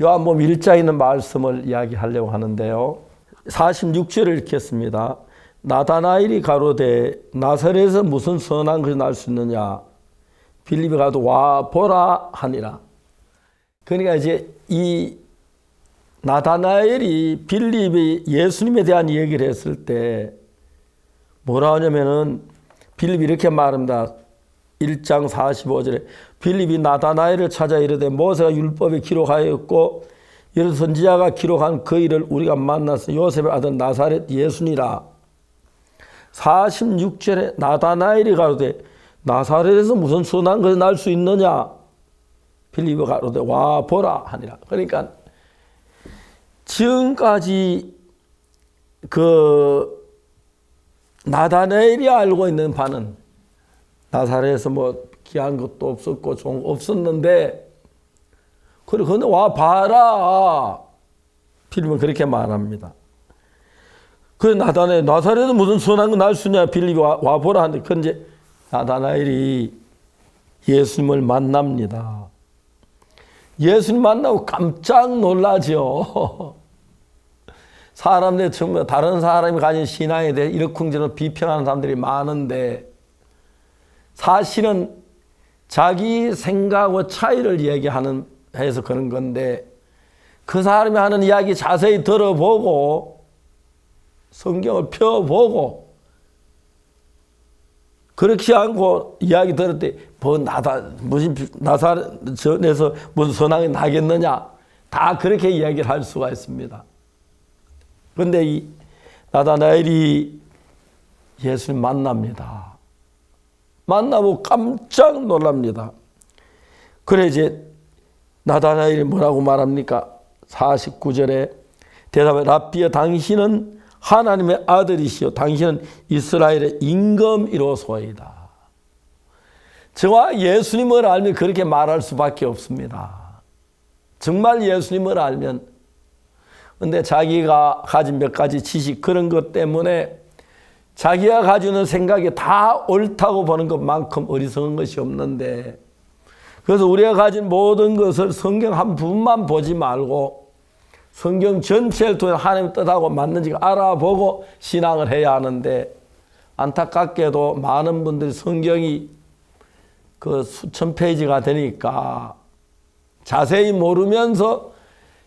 요한복음 1장에 있는 말씀을 이야기하려고 하는데요. 46절을 읽겠습니다. 나다나엘이 가로되 나사렛에서 무슨 선한 것이 날 수 있느냐. 빌립이 가도 와 보라 하니라. 그러니까 이제 이 나다나엘이 빌립이 예수님에 대한 얘기를 했을 때 뭐라 하냐면은 빌립이 이렇게 말합니다. 1장 45절에 빌립이 나다나엘을 찾아 이르되 모세가 율법에 기록하였고 여러 선지자가 기록한 그 일을 우리가 만나서 요셉의 아들 나사렛 예수니라. 46절에 나다나엘이 가로되 나사렛에서 무슨 선한 것이 날 수 있느냐. 빌립이 가로되 와 보라 하니라. 그러니까 지금까지 그 나다나엘이 알고 있는 바는 나사렛에서 뭐 귀한 것도 없었고 종 없었는데 그런데 와 봐라. 빌립은 그렇게 말합니다. 그 나사렛에서 무슨 선한 거 날 수 있냐. 빌립이 와 보라 하는데 그 이제 나다나엘이 예수님을 만납니다. 예수님 만나고 깜짝 놀라죠. 사람들 전부 다른 사람이 가진 신앙에 대해 이러쿵저러 비평하는 사람들이 많은데 사실은 자기 생각과 차이를 얘기하는 해서 그런 건데 그 사람이 하는 이야기 자세히 들어보고 성경을 펴보고 그렇지 않고 이야기 들을 때 뭐 무슨 나사렛에서 무슨 선악이 나겠느냐 다 그렇게 이야기를 할 수가 있습니다. 그런데 이 나다나엘이 예수님 만납니다. 만나고 깜짝 놀랍니다. 그래 이제 나다나엘이 뭐라고 말합니까? 49절에 대답해 랍비여 당신은 하나님의 아들이시요 당신은 이스라엘의 임금이로소이다. 저와 예수님을 알면 그렇게 말할 수밖에 없습니다. 정말 예수님을 알면 근데 자기가 가진 몇 가지 지식 그런 것 때문에 자기가 가지고 있는 생각이 다 옳다고 보는 것만큼 어리석은 것이 없는데 그래서 우리가 가진 모든 것을 성경 한 부분만 보지 말고 성경 전체를 통해 하나님 뜻하고 맞는지 알아보고 신앙을 해야 하는데 안타깝게도 많은 분들이 성경이 그 수천 페이지가 되니까 자세히 모르면서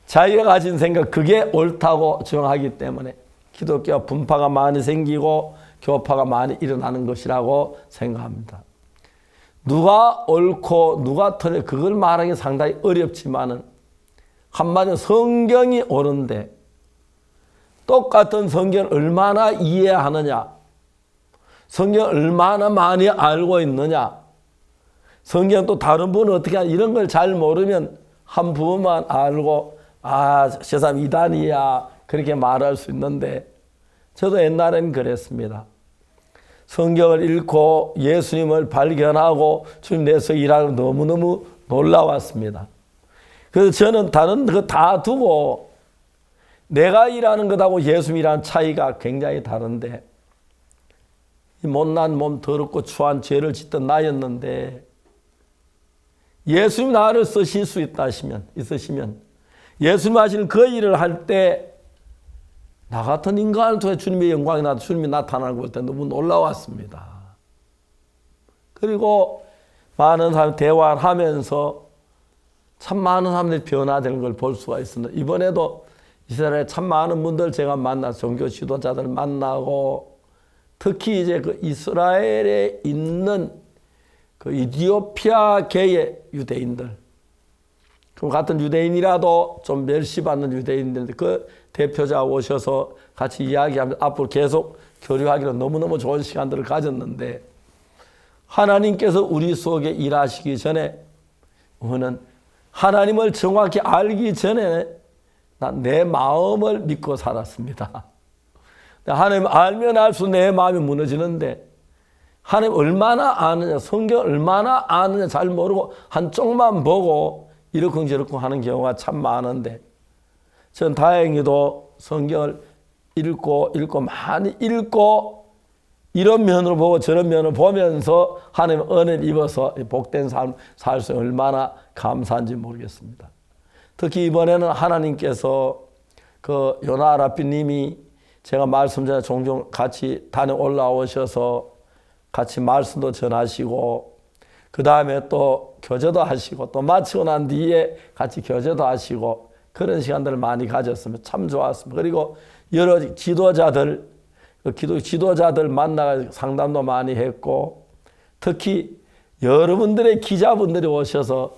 자기가 가진 생각 그게 옳다고 정하기 때문에 기독교와 분파가 많이 생기고 교파가 많이 일어나는 것이라고 생각합니다. 누가 옳고 누가 틀려 그걸 말하기 상당히 어렵지만은 한마디로 성경이 옳은데 똑같은 성경을 얼마나 이해하느냐, 성경을 얼마나 많이 알고 있느냐, 성경 또 다른 분은 어떻게 하냐 이런 걸 잘 모르면 한 부분만 알고 저 사람 이단이야 그렇게 말할 수 있는데 저도 옛날엔 그랬습니다. 성경을 읽고 예수님을 발견하고 주님 내서 일하는 너무너무 놀라웠습니다. 그래서 저는 다른 거 다 두고 내가 일하는 것하고 예수님 일하는 차이가 굉장히 다른데 이 못난 몸 더럽고 추한 죄를 짓던 나였는데 예수님 나를 쓰실 수 있으시면 예수님 하시는 그 일을 할 때 나 같은 인간을 통해 주님의 영광이 나타나고 주님이 나타나는 걸 때 너무 놀라웠습니다. 그리고 많은 사람 대화를 하면서 참 많은 사람들이 변화되는 걸 볼 수가 있습니다. 이번에도 이스라엘에 참 많은 분들 제가 만나서 종교 지도자들 만나고 특히 이제 그 이스라엘에 있는 그 이디오피아계의 유대인들 그 같은 유대인이라도 좀 멸시받는 유대인들인데 그 대표자 오셔서 같이 이야기하면서 앞으로 계속 교류하기로 너무너무 좋은 시간들을 가졌는데 하나님께서 우리 속에 일하시기 전에 우리는 하나님을 정확히 알기 전에 난 내 마음을 믿고 살았습니다. 하나님 알면 알수록 내 마음이 무너지는데 하나님 얼마나 아느냐, 성경 얼마나 아느냐 잘 모르고 한쪽만 보고 이러쿵저러쿵 하는 경우가 참 많은데 전 다행히도 성경을 읽고 많이 읽고 이런 면으로 보고 저런 면으로 보면서 하나님 은혜를 입어서 복된 삶 살 수 얼마나 감사한지 모르겠습니다. 특히 이번에는 하나님께서 그 요나 아라피님이 제가 말씀 전에 종종 같이 다녀 올라오셔서 같이 말씀도 전하시고 그 다음에 또 교제도 하시고 또 마치고 난 뒤에 같이 교제도 하시고 그런 시간들을 많이 가졌으면 참 좋았습니다. 그리고 여러 지도자들, 지도자들 만나 상담도 많이 했고 특히 여러분들의 기자분들이 오셔서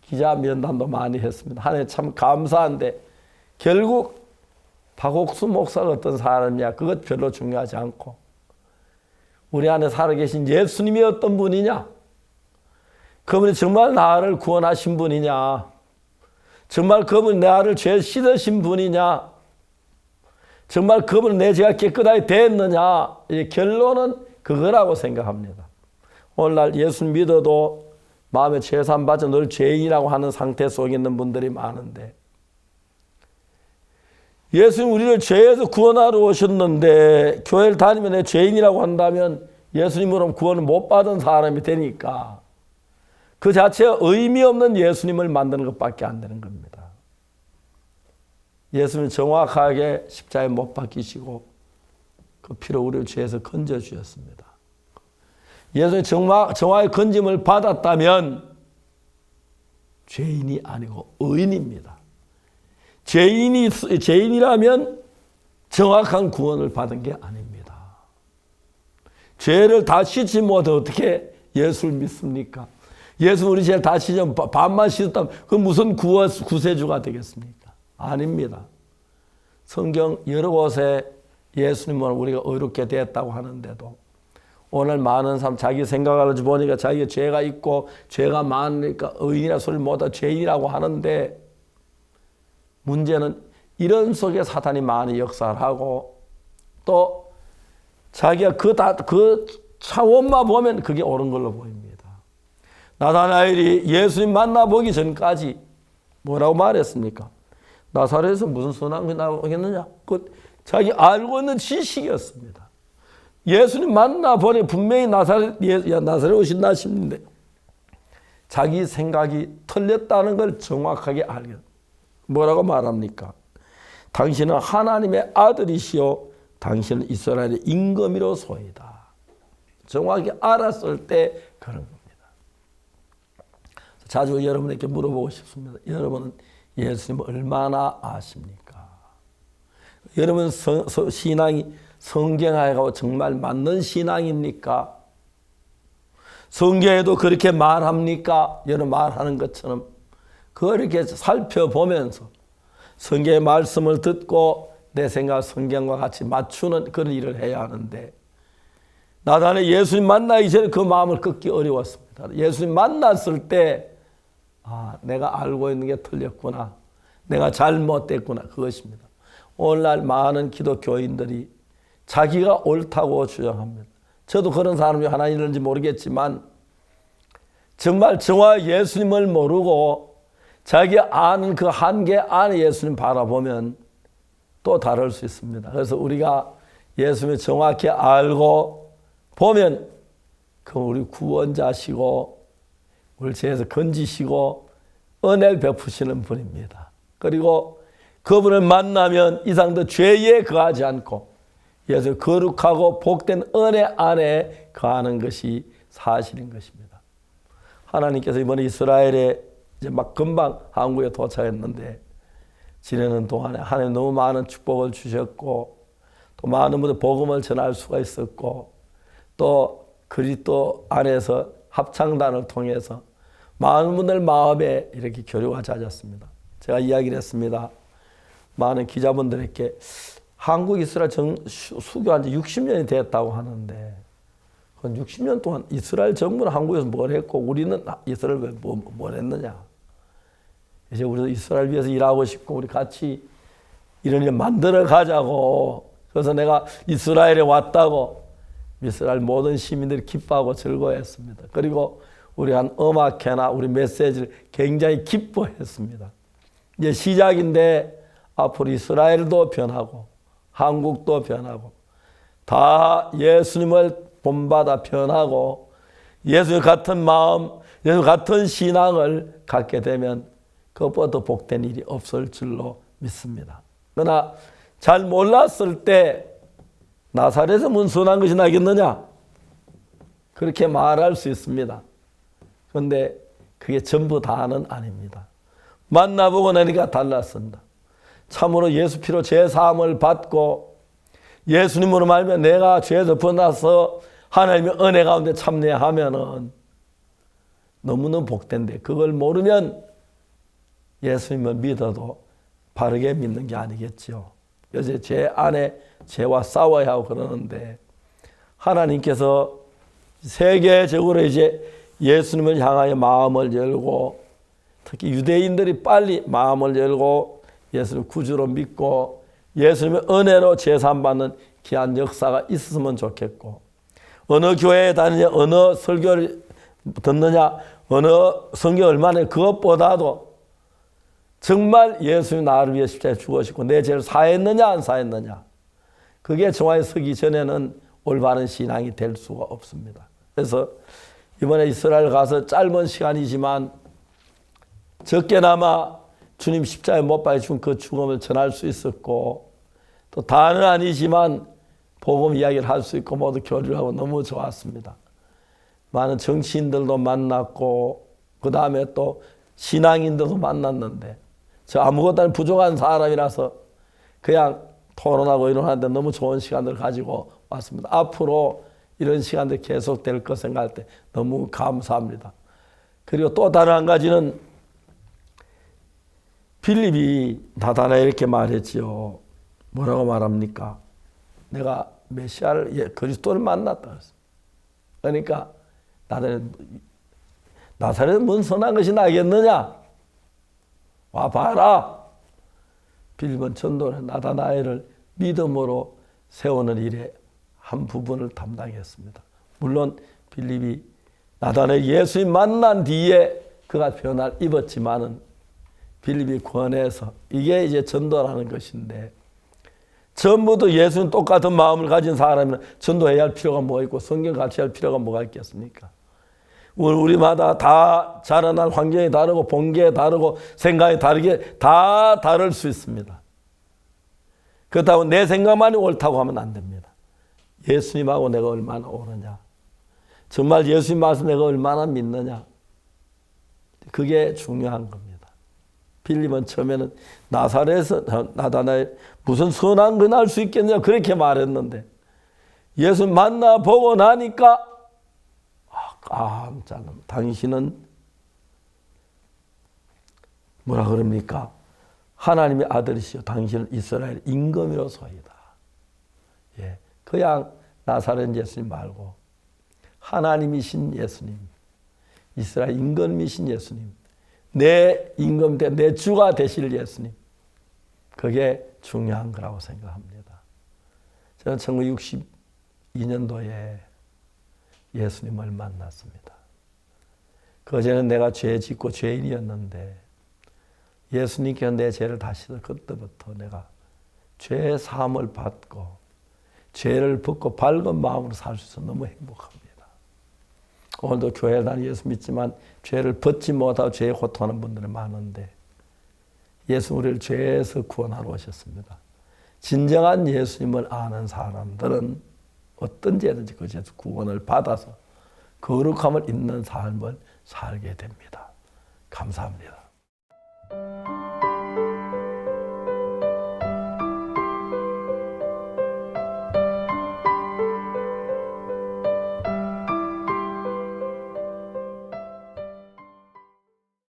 기자 면담도 많이 했습니다. 하나님 참 감사한데 결국 박옥수 목사가 어떤 사람이냐 그것 별로 중요하지 않고 우리 안에 살아계신 예수님이 어떤 분이냐, 그분이 정말 나를 구원하신 분이냐, 정말 그분이 나를 죄 씻으신 분이냐, 정말 그분은 내 죄가 깨끗하게 됐느냐, 결론은 그거라고 생각합니다. 오늘날 예수 믿어도 마음에 죄 사함받아 늘 죄인이라고 하는 상태 속에 있는 분들이 많은데 예수님 우리를 죄에서 구원하러 오셨는데 교회를 다니면 내 죄인이라고 한다면 예수님으로 구원을 못 받은 사람이 되니까 그 자체가 의미 없는 예수님을 만드는 것밖에 안 되는 겁니다. 예수님은 정확하게 십자가에 못 박히시고 그 피로 우리를 죄에서 건져주셨습니다. 예수님이 정확하게 건짐을 받았다면 죄인이 아니고 의인입니다. 죄인이라면 정확한 구원을 받은 게 아닙니다. 죄를 다 씻지 못해 어떻게 예수를 믿습니까? 예수 우리 죄를 다 씻으면 반만 씻었다면 그 무슨 구세주가 되겠습니까? 아닙니다. 성경 여러 곳에 예수님은 우리가 의롭게 되었다고 하는데도 오늘 많은 사람 자기 생각을 보니까 자기가 죄가 있고 죄가 많으니까 의인이라 소리를 못하고 죄인이라고 하는데 문제는 이런 속에 사탄이 많이 역사를 하고 또 자기가 그 차원만 보면 그게 옳은 걸로 보입니다. 나다나엘이 예수님 만나보기 전까지 뭐라고 말했습니까? 나사렛에서 무슨 선한 게 나오겠느냐? 그 자기 알고 있는 지식이었습니다. 예수님 만나보니 분명히 나사렛 오신다 싶는데 자기 생각이 틀렸다는 걸 정확하게 알겠습니다. 뭐라고 말합니까? 당신은 하나님의 아들이시오 당신은 이스라엘의 임금이로소이다. 정확히 알았을 때 그런 겁니다. 자주 여러분에게 물어보고 싶습니다. 여러분은 예수님을 얼마나 아십니까? 여러분 신앙이 성경하고 정말 맞는 신앙입니까? 성경에도 그렇게 말합니까? 여러분 말하는 것처럼 그렇게 살펴보면서 성경의 말씀을 듣고 내 생각 성경과 같이 맞추는 그런 일을 해야 하는데 나단에 예수님 만나기 전에 그 마음을 꺾기 어려웠습니다. 예수님 만났을 때 내가 알고 있는 게 틀렸구나. 내가 잘못됐구나. 그것입니다. 오늘날 많은 기독교인들이 자기가 옳다고 주장합니다. 저도 그런 사람이 하나 있는지 모르겠지만 정말 저와 예수님을 모르고 자기 아는 그 한계 안에 예수님 바라보면 또 다를 수 있습니다. 그래서 우리가 예수님을 정확히 알고 보면 그 우리 구원자시고 우리 죄에서 건지시고 은혜를 베푸시는 분입니다. 그리고 그분을 만나면 이상 더 죄에 거하지 않고 예수 거룩하고 복된 은혜 안에 거하는 것이 사실인 것입니다. 하나님께서 이번에 이스라엘에 이제 막 금방 한국에 도착했는데 지내는 동안에 하나님 너무 많은 축복을 주셨고 또 많은 분들 복음을 전할 수가 있었고 또 그리스도 안에서 합창단을 통해서 많은 분들 마음에 이렇게 교류가 잦았습니다. 제가 이야기를 했습니다. 많은 기자분들에게 한국 이스라엘 수교한 지 60년이 됐다고 하는데 60년 동안 이스라엘 정부는 한국에서 뭘 했고 우리는 이스라엘 뭘 했느냐. 이제 우리도 이스라엘 위해서 일하고 싶고 우리 같이 이런 일 만들어 가자고. 그래서 내가 이스라엘에 왔다고 이스라엘 모든 시민들이 기뻐하고 즐거워했습니다. 그리고 우리 한 음악회나 우리 메시지를 굉장히 기뻐했습니다. 이제 시작인데 앞으로 이스라엘도 변하고 한국도 변하고 다 예수님을 본받아 변하고 예수 같은 마음, 예수 같은 신앙을 갖게 되면 그것보다 더 복된 일이 없을 줄로 믿습니다. 그러나 잘 몰랐을 때 나사렛에서 무슨 선한 것이 나겠느냐? 그렇게 말할 수 있습니다. 그런데 그게 전부 다는 아닙니다. 만나보고 나니까 달랐습니다. 참으로 예수 피로 죄 사함을 받고 예수님으로 말하면 내가 죄에서 벗어나서 하나님의 은혜 가운데 참여하면은 너무너무 복된데 그걸 모르면 예수님을 믿어도 바르게 믿는 게 아니겠죠. 요새 죄 안에 죄와 싸워야 하고 그러는데 하나님께서 세계적으로 이제 예수님을 향하여 마음을 열고 특히 유대인들이 빨리 마음을 열고 예수를 구주로 믿고 예수님의 은혜로 제사함 받는 귀한 역사가 있었으면 좋겠고 어느 교회에 다니냐 어느 설교를 듣느냐 어느 성경 얼마나 그것보다도 정말 예수님 나를 위해 십자가에 죽으시고 내 죄를 사했느냐 안 사했느냐 그게 정화에 서기 전에는 올바른 신앙이 될 수가 없습니다. 그래서 이번에 이스라엘 가서 짧은 시간이지만 적게나마 주님 십자가에 못 박혀 죽은 그 죽음을 전할 수 있었고 또 다는 아니지만 복음 이야기를 할 수 있고 모두 교류를 하고 너무 좋았습니다. 많은 정치인들도 만났고 그 다음에 또 신앙인들도 만났는데 저 아무것도 아닌 부족한 사람이라서 그냥 토론하고 이러는데 너무 좋은 시간을 가지고 왔습니다. 앞으로 이런 시간들이 계속될 것 생각할 때 너무 감사합니다. 그리고 또 다른 한 가지는 빌립이 나다나에 이렇게 말했지요. 뭐라고 말합니까? 내가 메시아를 그리스도를 만났다. 그러니까 나사렛에 뭔 선한 것이 나겠느냐? 와 봐라. 빌립은 전도는 나다나엘을 믿음으로 세우는 일에 한 부분을 담당했습니다. 물론 빌립이 나다나엘 예수님 만난 뒤에 그가 변화를 입었지만은 빌립이 권해서 이게 이제 전도라는 것인데 전부도 예수님 똑같은 마음을 가진 사람이면 전도해야 할 필요가 뭐가 있고 성경 같이 할 필요가 뭐가 있겠습니까? 우리마다 다 자라난 환경이 다르고 본계 다르고 생각이 다르게 다 다를 수 있습니다. 그렇다고 내 생각만이 옳다고 하면 안 됩니다. 예수님하고 내가 얼마나 옳으냐. 정말 예수님 말씀 내가 얼마나 믿느냐. 그게 중요한 겁니다. 빌립은 처음에는 나사렛에서 나다나엘 무슨 선한 건 할 수 있겠냐 그렇게 말했는데 예수 만나보고 나니까 깜짝 놀랐다. 당신은 뭐라 그럽니까? 하나님의 아들이시오. 당신은 이스라엘 임금이로소이다. 예, 그냥 나사렛 예수님 말고 하나님이신 예수님, 이스라엘 임금이신 예수님, 내 임금 내 주가 되실 예수님, 그게 중요한 거라고 생각합니다. 저는 1962년도에 예수님을 만났습니다. 그전에는 내가 죄 짓고 죄인이었는데 예수님께서 내 죄를 다시서 그때부터 내가 죄 사함을 받고 죄를 벗고 밝은 마음으로 살 수 있어서 너무 행복합니다. 오늘도 교회에 다니 예수 믿지만 죄를 벗지 못하고 죄에 고통하는 분들이 많은데 예수 우리를 죄에서 구원하러 오셨습니다. 진정한 예수님을 아는 사람들은 어떤 죄든지 그 죄에서 구원을 받아서 거룩함을 입는 삶을 살게 됩니다. 감사합니다.